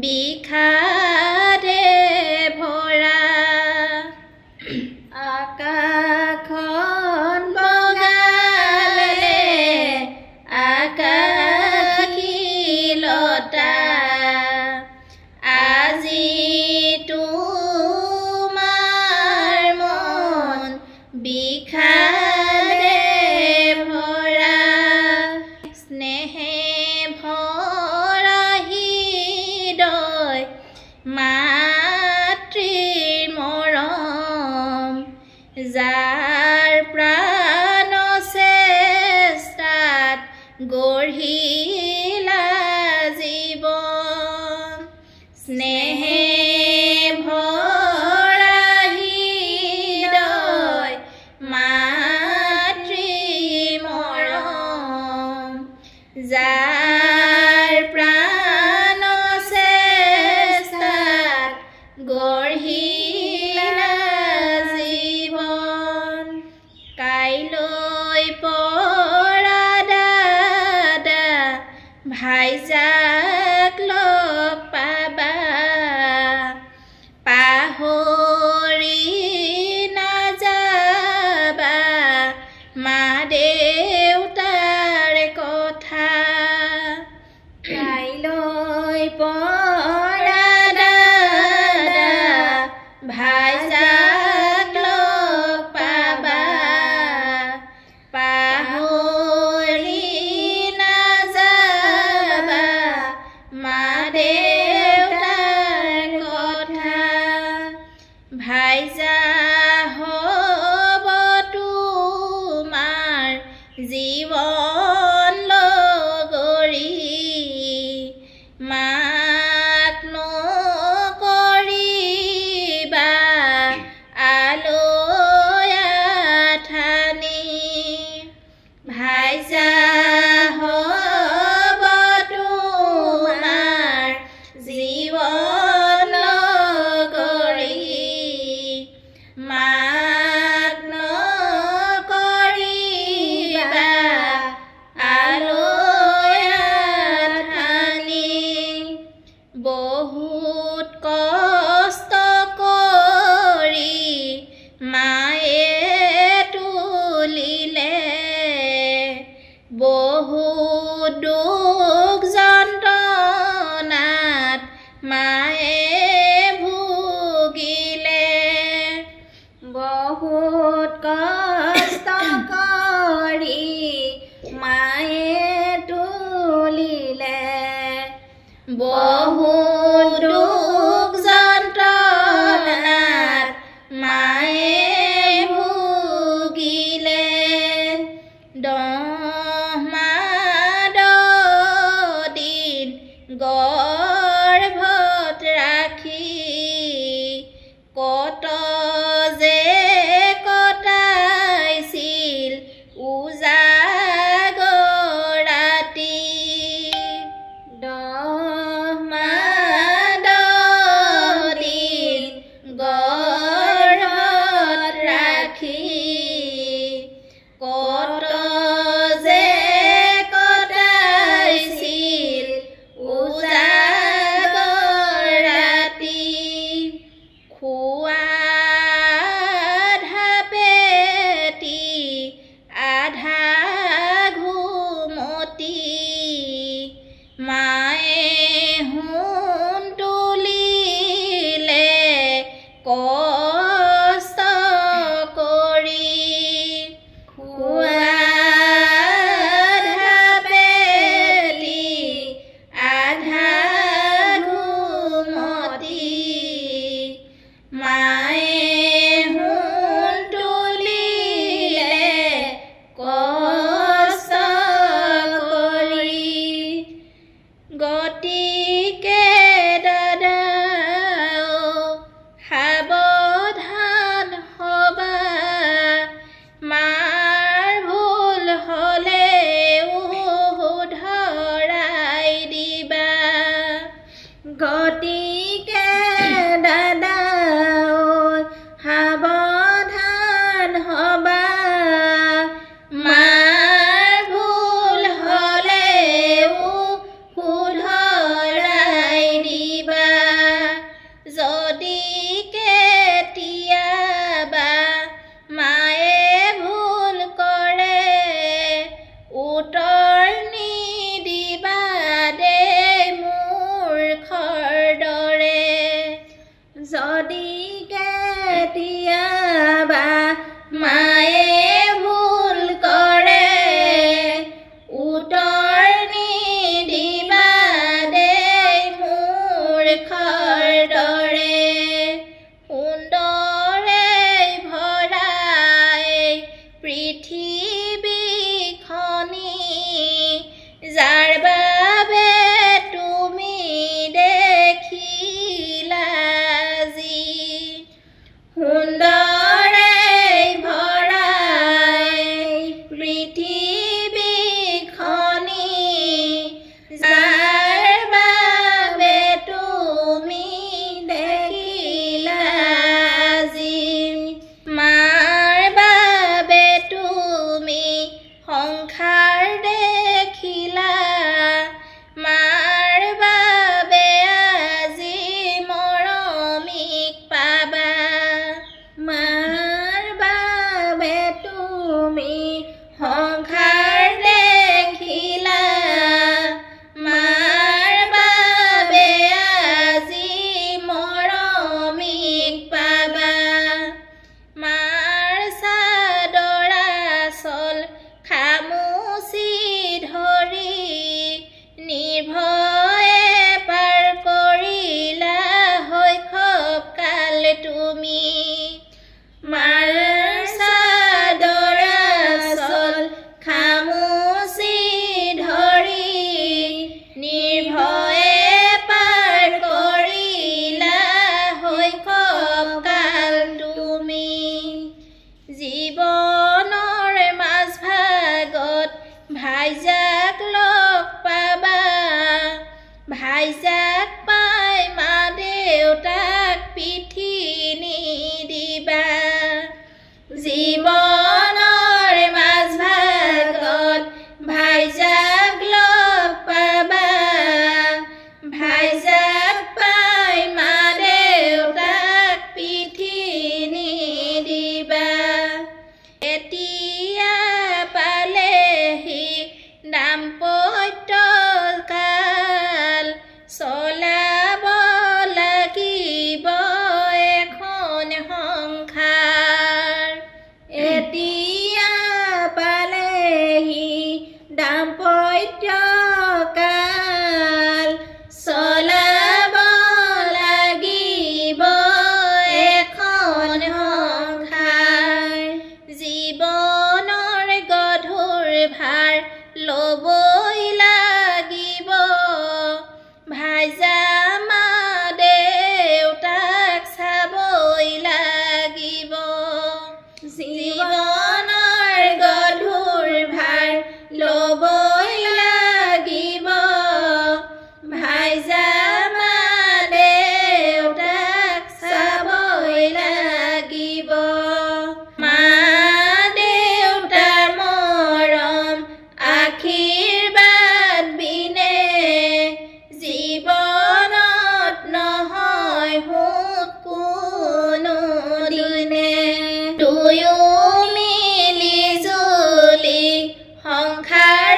বিষাদে ভৰা আকাশখন বগালে আকাশীলতা আজি তোমাৰ মন বিষাদে ভৰা স্নেহে ভৰা হৃদয় মাতৃৰ মৰম যাৰ প্ৰাণ চেষ্টাত গঢ়িলা জীৱন স্নেহে ভৰা হৃদয় মাতৃৰ মৰম যাৰ প্ৰাণ চেষ্টাত গঢ়িলা জীৱন কাইলৈ পৰা দাদা ভাইজাক লগ পাবা পাহৰি নাযাবা মা দেউতাৰ কথা কাইলৈ পৰা দাদা ভাইজাক লগ পাবা পাহৰি নাযাবা মা দেউতাৰ কথা ভাইজা হ'ব তোমাৰ জীৱন লগৰী মাক নকৰিবা আলৈ আথানি ভাইজা হ'ব তোমাৰ জীৱন লগৰী মাক নকৰিবা আলৈ আথানি বহুত কষ্ট কৰি মায়ে তুলিলে বহুত দুখ যন্ত্ৰণাত মায়ে ভুগিলে বহুত কষ্ট কৰি মায়ে তুলিলে বহুত দুখ যন্ত্ৰণাত মায়ে ভুগিলে 10 মাহ 10 দিন গৰ্ভত ৰাখি কত যে কটাইছিল উজাগৰ ৰাতি 10 মাহ 10 দিন গৰ্ভত ৰাখি কত যে কটাইছিল উজাগৰ ৰাতি খোৱা আধা পেটি আধা ঘুমতি মায়ে সোণ তুলিলে কষ্ট কৰি খোৱা আধা পেটি আধা ঘুমতি মায়ে সোণ তুলিলে কষ্ট কৰি গতিকে দাদা সাৱধান হবা মাৰ ভুল হ'লেও শুধৰাই দিবা গতিকে দাদা সাৱধান হবা মাৰ ভুল হ'লেও শুধৰাই দিবা ভাইজাক পাই মা দেউতাক পিঠি নিদিবা জীৱনৰ মাজ ভাগত ভাইজাক লগ পাবা ভাইজাক পাই মা দেউতাক পিঠি নিদিবা এতিয়া পালেহি দাম্পত্য কাল চলাব লাগিব এখন সংসাৰ এতিয়া পালেহি দাম্পত্য কাল চলাব লাগিব এখন সংসাৰ জীৱনৰ গধুৰ ভাৰ ল'বই লাগিব ভাইজা মা দেউতাক চাবই লাগিব জীৱনৰ গধুৰ ভাৰ ল'বই লাগিব ভাইজা মা দেউতাক চাবই লাগিব মা দেউতাৰ মৰম আশীৰ্বাদ বিনে জীৱনত নহয় সুখ কোনো দিনে দুয়ো মিলি জুলি সংসাৰ